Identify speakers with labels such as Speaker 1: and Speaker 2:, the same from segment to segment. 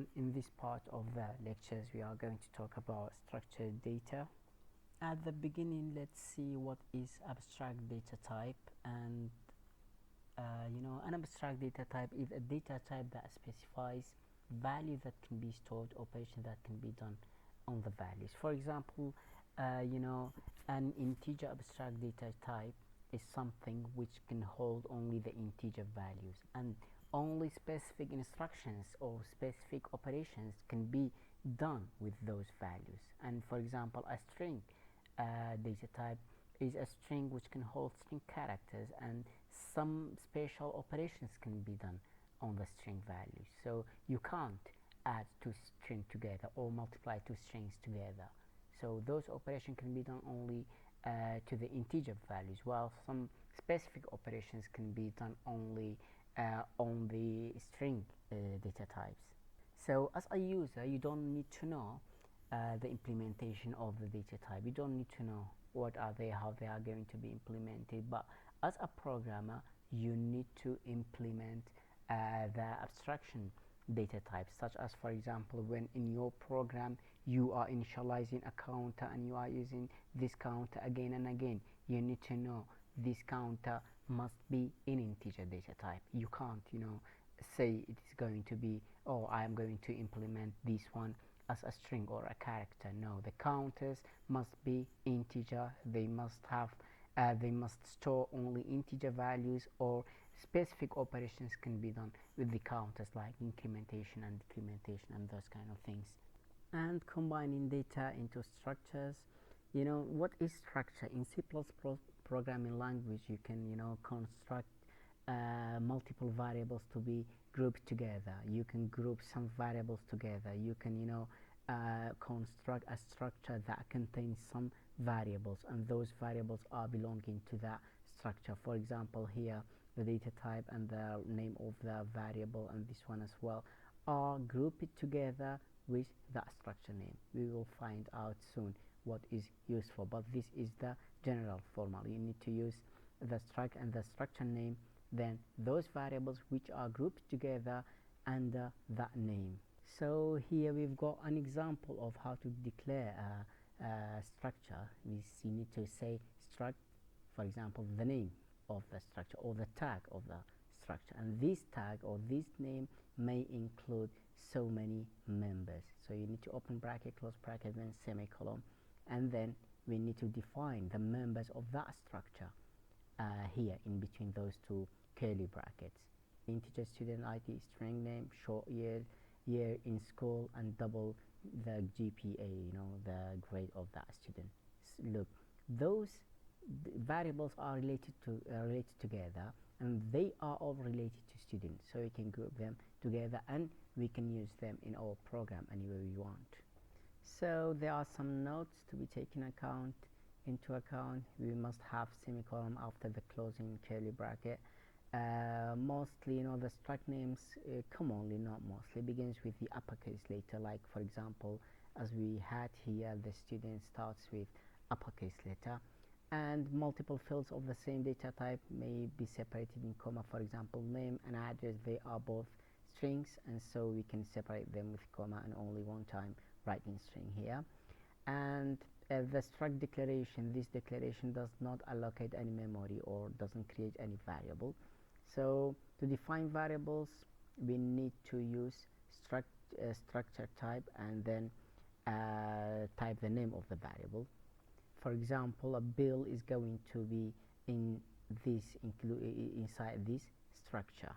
Speaker 1: everyone. In this part of the lectures we are going to talk about structured data. At the beginning, let's see what is abstract data type. And an abstract data type is a data type that specifies value that can be stored, operation that can be done on the values. For example, an integer abstract data type is something which can hold only the integer values, and only specific instructions or specific operations can be done with those values. And for example, a string data type is a string which can hold string characters, and some special operations can be done on the string values. So you can't add two strings together or multiply two strings together. So those operations can be done only to the integer values, while some specific operations can be done only on the string data types. So as a user, you don't need to know the implementation of the data type. You don't need to know what are they, how they are going to be implemented. But as a programmer, you need to implement the abstraction data types, such as, for example, when in your program you are initializing a counter and you are using this counter again and again, you need to know this counter must be in integer data type. You can't say it is going to be, oh, I am going to implement this one as a string or a character. No, the counters must be integer. They must have they must store only integer values, or specific operations can be done with the counters, like incrementation and decrementation and those kind of things. And combining data into structures. What is structure? In C++ programming language, you can construct multiple variables to be grouped together. You can group some variables together. You can construct a structure that contains some variables, and those variables are belonging to that structure. For example, here the data type and the name of the variable, and this one as well, are grouped together with that structure name. We will find out soon what is useful, but this is the general formula. You need to use the struct and the structure name, then those variables which are grouped together under that name. So here we've got an example of how to declare a structure. You need to say struct, for example, the name of the structure or the tag of the structure, and this tag or this name may include so many members. So you need to open bracket, close bracket, then semicolon, and then we need to define the members of that structure here in between those two curly brackets. Integer student ID, string name, short year in school, and double the GPA, the grade of that student. Look, those variables are related together, and they are all related to students, so we can group them together and we can use them in our program any way we want. So there are some notes to be taken into account. We must have semicolon after the closing curly bracket. Mostly, the struct names commonly, not mostly, begins with the uppercase letter. Like, for example, as we had here, the student starts with uppercase letter, and multiple fields of the same data type may be separated in comma. For example, name and address, they are both strings, and so we can separate them with comma and only one time writing string here. And the struct declaration, this declaration does not allocate any memory or doesn't create any variable. So to define variables, we need to use structure type and then type the name of the variable. For example, a bill is going to be in this inside this structure.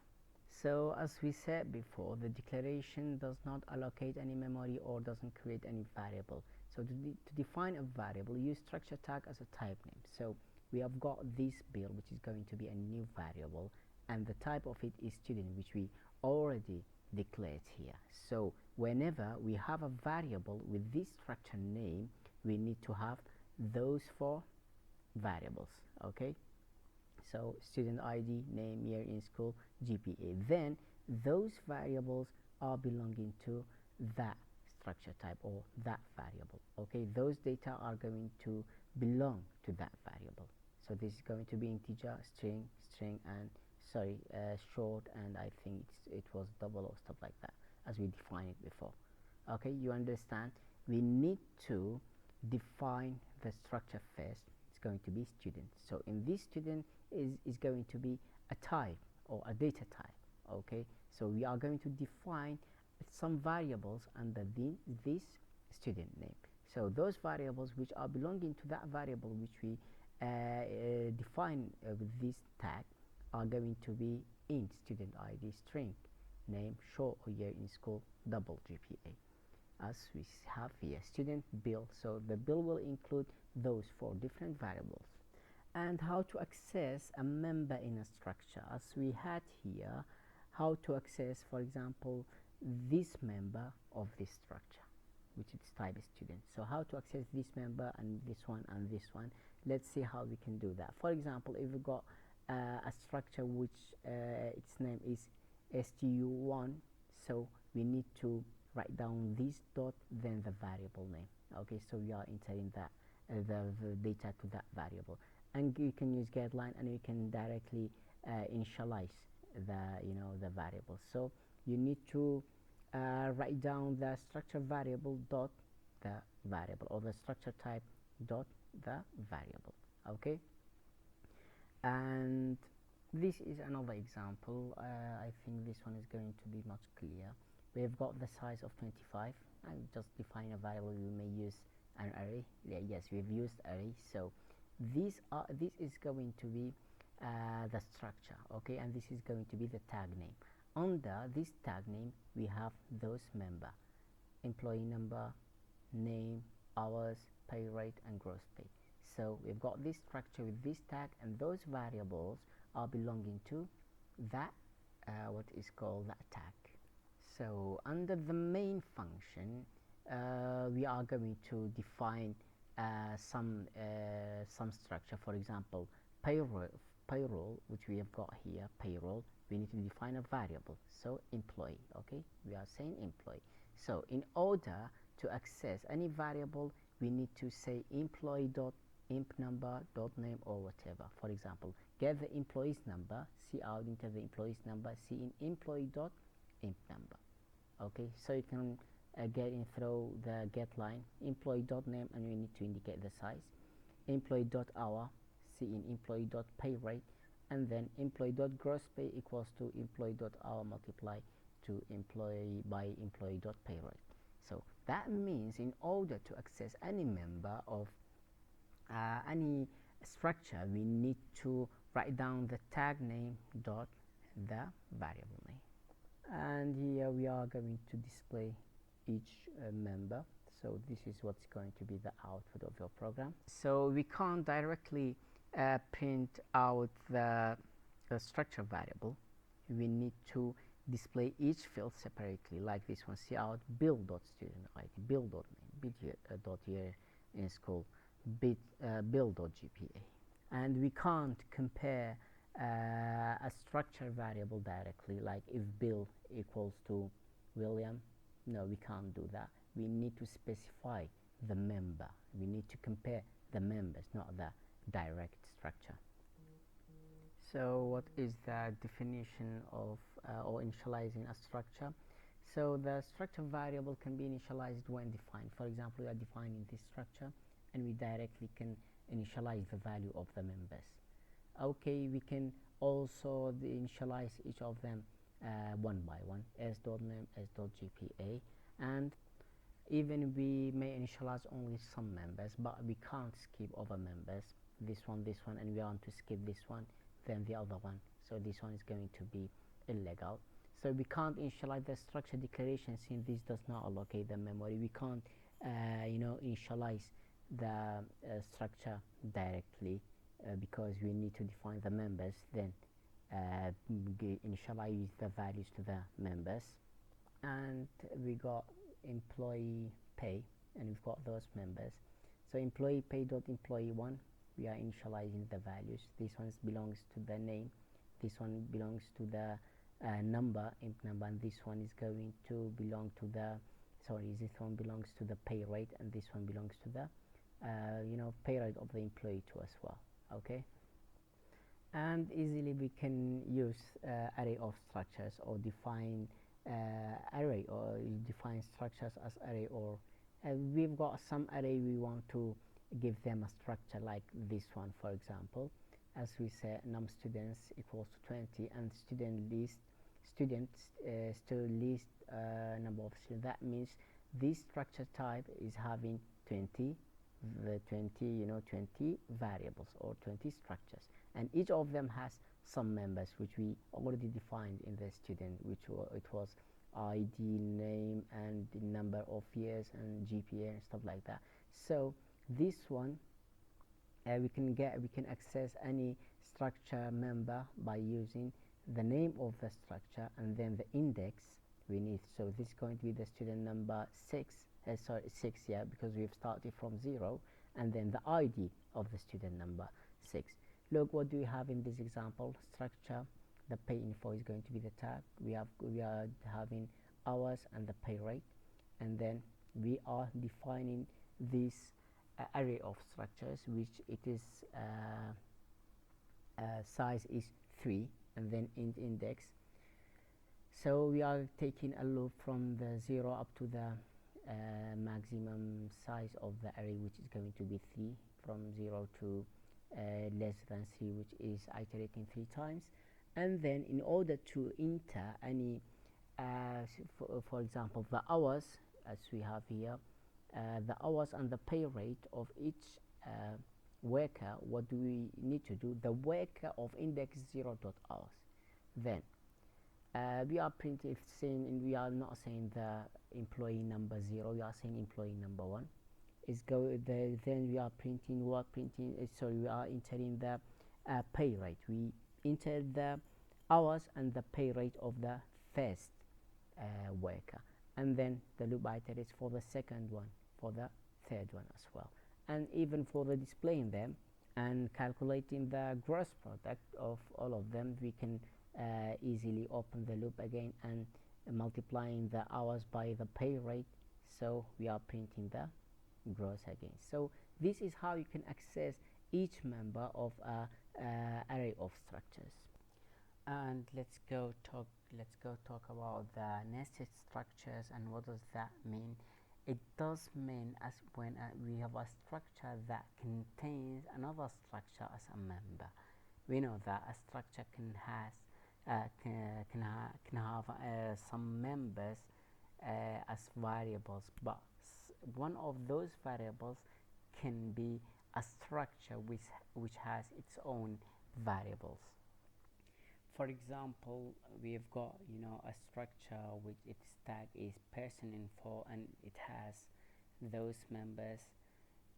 Speaker 1: So as we said before, the declaration does not allocate any memory or doesn't create any variable. So to define a variable, use structure tag as a type name. So we have got this bill, which is going to be a new variable, and the type of it is student, which we already declared here. So whenever we have a variable with this structure name, we need to have those four variables. Okay, so student ID, name, year in school, GPA. Then those variables are belonging to that structure type or that variable. Okay, those data are going to belong to that variable. So this is going to be integer, string, and short, and I think it was double or stuff like that. as we defined it before. Okay, you understand? We need to define the structure first. It's going to be student. So in this student is going to be a type or a data type. Okay, so we are going to define some variables under this student name. So those variables which are belonging to that variable which we define with this tag are going to be int student id string name short or year in school double GPA, as we have here student bill. So the bill will include those four different variables. And how to access a member in a structure, as we had here, how to access, for example, this member of this structure, which is type student. So how to access this member and this one and this one. Let's see how we can do that. For example, if we got a structure which its name is stu1, so we need to write down this dot then the variable name. Okay, so we are entering that the data to that variable, and you can use getLine and you can directly initialize the variable. So you need to write down the structure variable dot the variable, or the structure type dot the variable. Okay, and this is another example. I think this one is going to be much clearer. We've got the size of 25 and just define a variable. We may use an array. Yes, we've used array. So this is going to be the structure. Okay, and this is going to be the tag name. Under this tag name we have those member: employee number, name, hours, pay rate, and gross pay. So we've got this structure with this tag, and those variables are belonging to that what is called that tag. So under the main function we are going to define some structure. For example, payroll, which we have got here, payroll, we need to define a variable. So employee. Okay, we are saying employee. So in order to access any variable, we need to say employee dot imp number dot name or whatever. For example, get the employee's number, see out into the employee's number, see in employee dot imp number. Okay, so you can get in through the get line employee dot name, and we need to indicate the size, employee dot hour, see in employee dot pay rate, and then employee dot gross pay equals to employee dot hour multiply to employee by employee dot pay rate. So that means in order to access any member of any structure, we need to write down the tag name dot the variable name. And here we are going to display each member. So this is what's going to be the output of your program. So we can't directly print out the structure variable. We need to display each field separately, like this one. See out bill dot student id, bill dot name, bit dot year in school, bill dot GPA. And we can't compare a structure variable directly, like if bill equals to William. No, we can't do that. We need to specify the member. We need to compare the members, not the direct structure. So what is the definition of or initializing a structure? So the structure variable can be initialized when defined. For example, we are defining this structure and we directly can initialize the value of the members. Okay, we can also initialize each of them one by one, s.name, s.gpa, and even we may initialize only some members, but we can't skip over members. This one, and we want to skip this one, then the other one. So this one is going to be illegal. So we can't initialize the structure declaration since this does not allocate the memory. We can't initialize the structure directly because we need to define the members, then initialize the values to the members. And we got employee pay, and we've got those members. So employee pay dot employee 1, we are initializing the values. This one belongs to the name, this one belongs to the number, imp number, and this one is going to belong to the this one belongs to the pay rate, and this one belongs to the pay rate of the employee too as well. Okay, and easily we can use array of structures or define array, or you define structures as array, or we've got some array we want to give them a structure like this one. For example, as we say, num students equals to 20, and students still list number of students. That means this structure type is having 20, the 20, 20 variables or 20 structures, and each of them has some members which we already defined in the student, which it was id, name, and the number of years, and GPA and stuff like that. So this one, we can access any structure member by using the name of the structure and then the index we need. So this is going to be the student number 6, sorry, 6, yeah, because we've started from 0, and then the ID of the student number 6. Look, what do we have in this example? Structure, the pay info is going to be the tag. We are having hours and the pay rate, and then we are defining this array of structures, which it is size is 3, and then int index. So we are taking a loop from the 0 up to the maximum size of the array, which is going to be 3, from 0 to less than 3, which is iterating 3 times. And then in order to enter any for example, the hours, as we have here, the hours and the pay rate of each worker, what do we need to do? The worker of index 0 dot hours. Then we are printing, we are not saying the employee number 0, we are saying employee number 1 is then we are printing we are entering the pay rate. We enter the hours and the pay rate of the first worker, and then the loop iterates for the second one, for the third one as well, and even for the displaying them and calculating the gross product of all of them, we can easily open the loop again and multiplying the hours by the pay rate, so we are printing the gross again. So this is how you can access each member of a array of structures. And let's go talk about the nested structures, and what does that mean? It does mean as when we have a structure that contains another structure as a member. We know that a structure can have some members as variables, but one of those variables can be a structure which has its own variables. For example, we've got a structure which its tag is person info, and it has those members,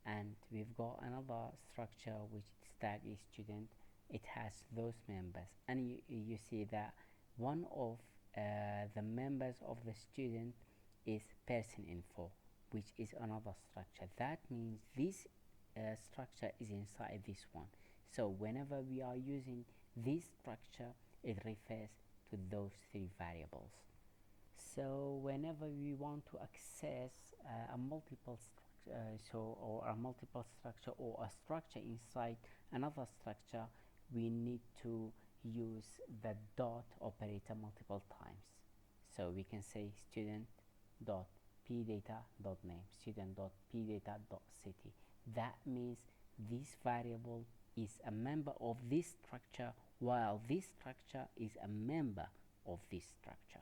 Speaker 1: and we've got another structure which its tag is student, it has those members, and you see that one of the members of the student is person info, which is another structure. That means this structure is inside this one. So whenever we are using this structure, it refers to those 3 variables. So whenever we want to access a multiple structure or a structure inside another structure, we need to use the dot operator multiple times. So we can say student dot pdata dot name, student dot pdata dot city. That means this variable is a member of this structure, while this structure is a member of this structure.